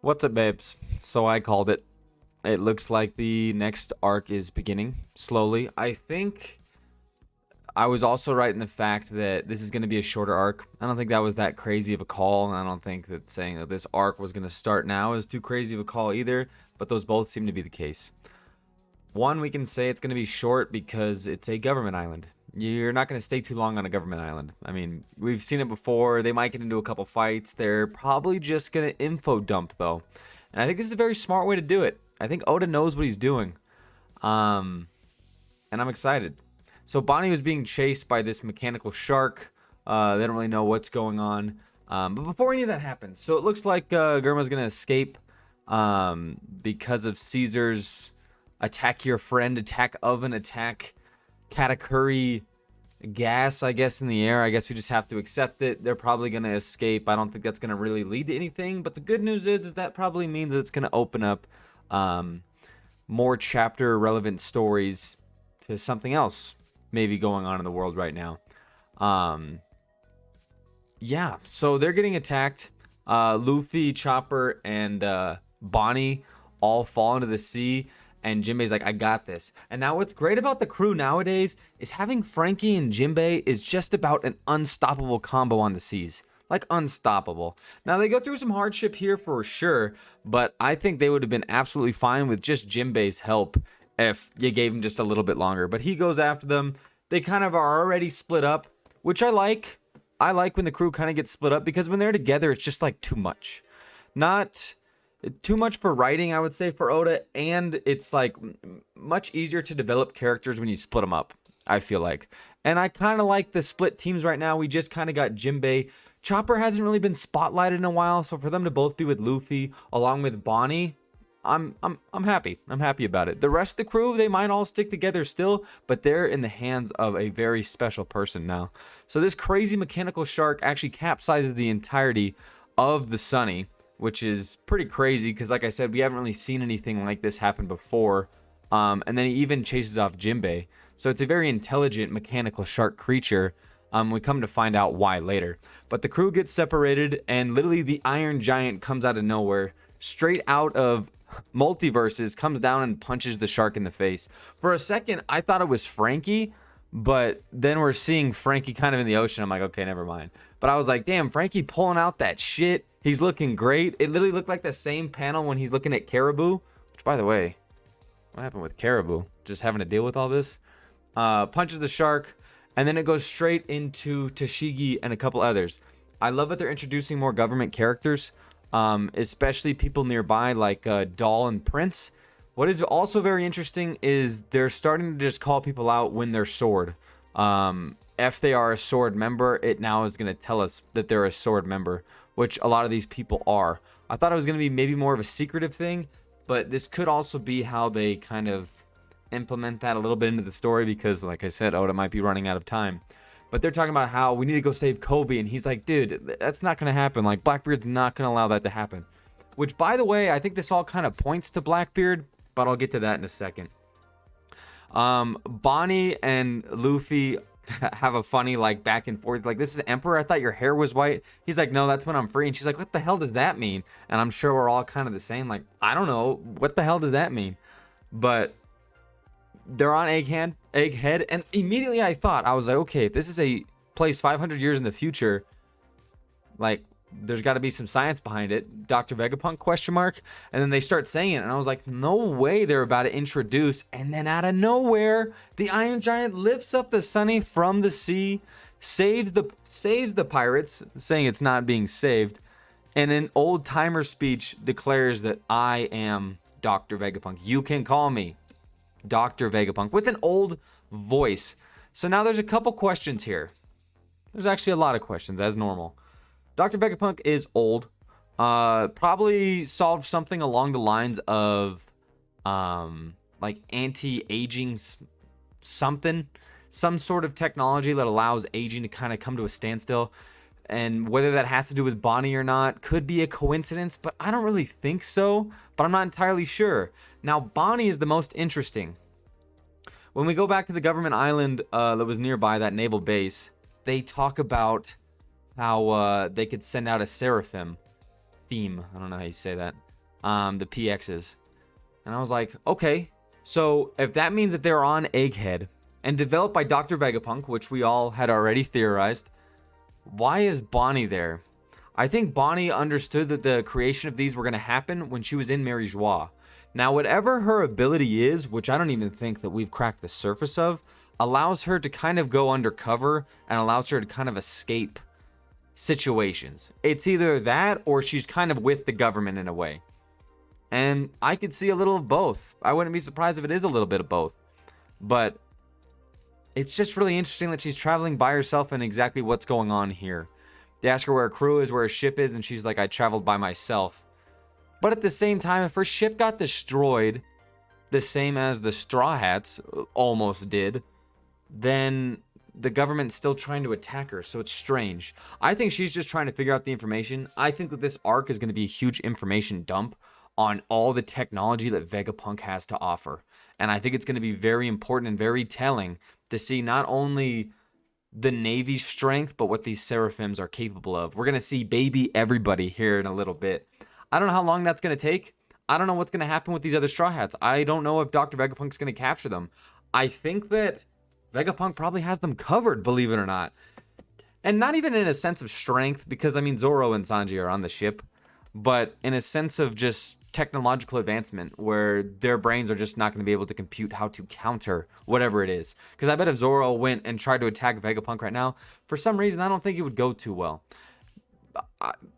What's up, babes? So I called it. It looks like the next arc is beginning slowly. I think I was also right in the fact that this is going to be a shorter arc. I don't think that was that crazy of a call. I don't think that saying that this arc was going to start now is too crazy of a call either, but those both seem to be the case. One, we can say it's going to be short because it's a government island. You're not going to stay too long on a government island. I mean, we've seen it before. They might get into a couple fights. They're probably just going to info dump, though. And I think this is a very smart way to do it. I think Oda knows what he's doing. Um, and I'm excited. So Bonnie was being chased by this mechanical shark. They don't really know what's going on. But before any of that happens, so it looks like Germa's going to escape because of Caesar's attack your friend, attack oven, attack Katakuri gas, I guess, in the air. I guess we just have to accept it. They're probably going to escape. I don't think that's going to really lead to anything. But the good news is that probably means that it's going to open up more chapter relevant stories to something else maybe going on in the world right now. Yeah, so they're getting attacked. Luffy, Chopper, and Bonnie all fall into the sea. And Jinbei's like, I got this. And now what's great about the crew nowadays is having Frankie and Jinbei is just about an unstoppable combo on the seas. Like, unstoppable. Now, they go through some hardship here for sure, but I think they would have been absolutely fine with just Jinbei's help if you gave him just a little bit longer. But he goes after them. They kind of are already split up, which I like. I like when the crew kind of gets split up because when they're together, it's just like too much. Not too much for writing, I would say, for Oda, and it's like much easier to develop characters when you split them up, I feel like. And I kind of like the split teams right now. We just kind of got Jinbei. Chopper hasn't really been spotlighted in a while, so for them to both be with Luffy along with Bonnie, I'm happy. I'm happy about it. The rest of the crew, they might all stick together still, but they're in the hands of a very special person now. So this crazy mechanical shark actually capsizes the entirety of the Sunny, which is pretty crazy because, like I said, we haven't really seen anything like this happen before. And then he even chases off Jinbei. So it's a very intelligent mechanical shark creature. We come to find out why later. But the crew gets separated, and literally the Iron Giant comes out of nowhere, straight out of multiverses, comes down and punches the shark in the face. For a second, I thought it was Frankie, but then we're seeing Frankie kind of in the ocean. I'm like, okay, never mind. But I was like, damn, Frankie pulling out that shit. He's looking great. It literally looked like the same panel when he's looking at Caribou. Which, by the way, what happened with Caribou? Just having to deal with all this? Punches the shark, and then it goes straight into Tashigi and a couple others. I love that they're introducing more government characters, especially people nearby like Doll and Prince. What is also very interesting is they're starting to just call people out when they're sword. If they are a sword member, it now is going to tell us that they're a sword member, which a lot of these people are. I thought it was going to be maybe more of a secretive thing, but this could also be how they kind of implement that a little bit into the story because, like I said, Oda might be running out of time. But they're talking about how we need to go save Kobe, and he's like, dude, that's not going to happen. Like, Blackbeard's not going to allow that to happen. Which, by the way, I think this all kind of points to Blackbeard, but I'll get to that in a second. Bonnie and Luffy have a funny like back and forth, like, this is Emperor, I thought your hair was white. He's like, no, that's when I'm free. And she's like, what the hell does that mean? And I'm sure we're all kind of the same, like, I don't know what the hell does that mean. But they're on Egghead, and immediately I was like, okay, if this is a place 500 years in the future, like, there's got to be some science behind it. Dr. Vegapunk question mark. And then they start saying it, and I was like, no way they're about to introduce. And then out of nowhere, the Iron Giant lifts up the Sunny from the sea, saves the pirates, saying it's not being saved, and in old timer speech declares that I am Dr. Vegapunk. You can call me Dr. Vegapunk, with an old voice. So now there's a couple questions here. There's actually a lot of questions, as normal. Dr. Vegapunk is old. Probably solved something along the lines of like anti-aging something. Some sort of technology that allows aging to kind of come to a standstill. And whether that has to do with Bonnie or not could be a coincidence, but I don't really think so. But I'm not entirely sure. Now, Bonnie is the most interesting. When we go back to the government island that was nearby, that naval base, they talk about how they could send out a seraphim theme. I don't know how you say that. the PXs. And I was like, okay, so if that means that they're on Egghead and developed by Dr. Vegapunk, which we all had already theorized, why is Bonnie there? I think Bonnie understood that the creation of these were going to happen when she was in Mary Joie. Now, whatever her ability is, which I don't even think that we've cracked the surface of, allows her to kind of go undercover and allows her to kind of escape situations. It's either that or she's kind of with the government in a way. And I could see a little of both. I wouldn't be surprised if it is a little bit of both. But it's just really interesting that she's traveling by herself and exactly what's going on here. They ask her where her crew is, where her ship is, and she's like, I traveled by myself. But at the same time, if her ship got destroyed, the same as the Straw Hats almost did, then the government's still trying to attack her, so it's strange. I think she's just trying to figure out the information. I think that this arc is going to be a huge information dump on all the technology that Vegapunk has to offer. And I think it's going to be very important and very telling to see not only the Navy's strength, but what these Seraphims are capable of. We're going to see baby everybody here in a little bit. I don't know how long that's going to take. I don't know what's going to happen with these other Straw Hats. I don't know if Dr. Vegapunk's going to capture them. I think that Vegapunk probably has them covered, believe it or not. And not even in a sense of strength, because, I mean, Zoro and Sanji are on the ship, but in a sense of just technological advancement where their brains are just not going to be able to compute how to counter whatever it is. Because I bet if Zoro went and tried to attack Vegapunk right now, for some reason, I don't think it would go too well.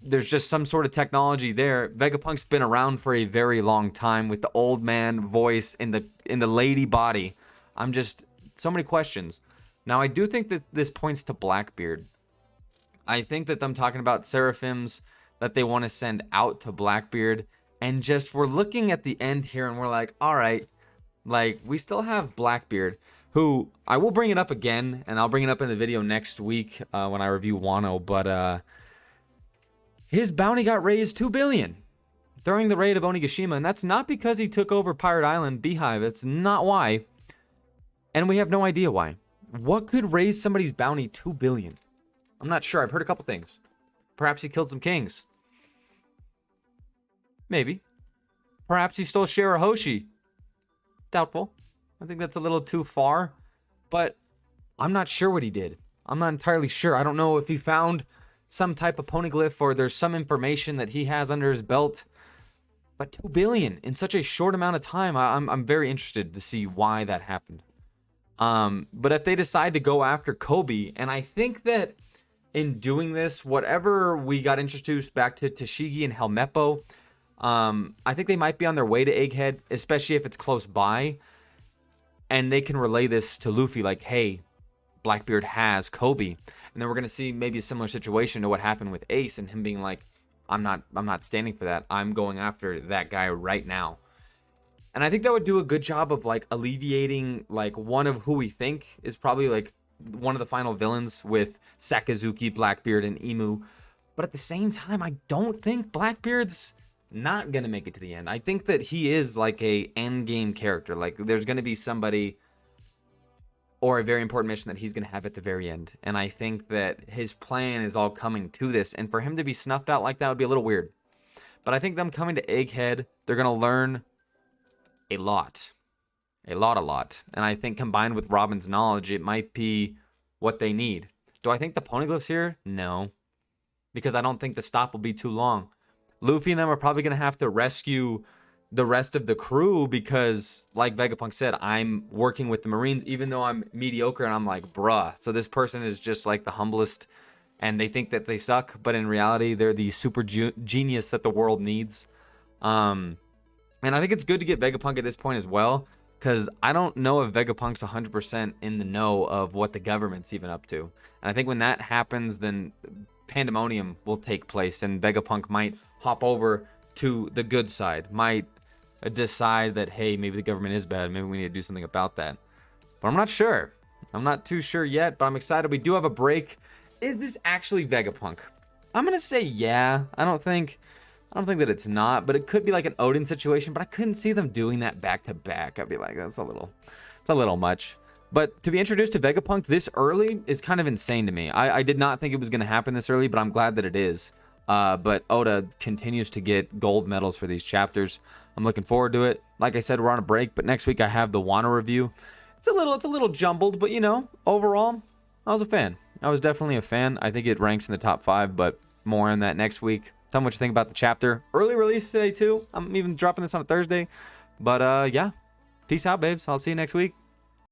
There's just some sort of technology there. Vegapunk's been around for a very long time with the old man voice in the lady body. I'm just... so many questions. Now, I do think that this points to Blackbeard. I think that I'm talking about Seraphims that they want to send out to Blackbeard. And just, we're looking at the end here and we're like, all right, like, we still have Blackbeard, who I will bring it up again, and I'll bring it up in the video next week when I review Wano, but his bounty got raised 2 billion during the raid of Onigashima, and that's not because he took over Pirate Island Beehive. It's not why. And we have no idea why. What could raise somebody's bounty 2 billion? I'm not sure. I've heard a couple things. Perhaps he killed some kings. Maybe. Perhaps he stole Shirahoshi. Doubtful. I think that's a little too far. But I'm not sure what he did. I'm not entirely sure. I don't know if he found some type of poneglyph or there's some information that he has under his belt. But 2 billion in such a short amount of time. I'm very interested to see why that happened. But if they decide to go after Kobe, and I think that in doing this, whatever we got introduced back to Tashigi and Helmeppo, I think they might be on their way to Egghead, especially if it's close by, and they can relay this to Luffy, like, hey, Blackbeard has Kobe, and then we're gonna see maybe a similar situation to what happened with Ace, and him being like, I'm not standing for that. I'm going after that guy right now. And I think that would do a good job of like alleviating like one of who we think is probably like one of the final villains with Sakazuki, Blackbeard, and Emu. But at the same time, I don't think Blackbeard's not gonna make it to the end. I think that he is like a end game character. Like there's gonna be somebody or a very important mission that he's gonna have at the very end. And I think that his plan is all coming to this. And for him to be snuffed out like that would be a little weird. But I think them coming to Egghead, they're gonna learn a lot. And I think combined with Robin's knowledge, it might be what they need. Do I think the poneglyphs here? No. Because I don't think the stop will be too long. Luffy and them are probably going to have to rescue the rest of the crew because, like Vegapunk said, I'm working with the Marines, even though I'm mediocre, and I'm like, bruh. So this person is just like the humblest, and they think that they suck, but in reality, they're the super genius that the world needs. And I think it's good to get Vegapunk at this point as well, because I don't know if Vegapunk's 100% in the know of what the government's even up to. And I think when that happens, then pandemonium will take place, and Vegapunk might hop over to the good side, might decide that, hey, maybe the government is bad, maybe we need to do something about that. But I'm not sure. I'm not too sure yet, but I'm excited. We do have a break. Is this actually Vegapunk? I'm going to say yeah. I don't think that it's not, but it could be like an Odin situation, but I couldn't see them doing that back to back. I'd be like, it's a little much. But to be introduced to Vegapunk this early is kind of insane to me. I did not think it was going to happen this early, but I'm glad that it is. But Oda continues to get gold medals for these chapters. I'm looking forward to it. Like I said, we're on a break, but next week I have the Wano review. It's a little jumbled, but overall, I was a fan. I was definitely a fan. I think it ranks in the top 5, but more on that next week. Tell me what you think about the chapter. Early release today too. I'm even dropping this on a Thursday. But yeah, peace out, babes. I'll see you next week.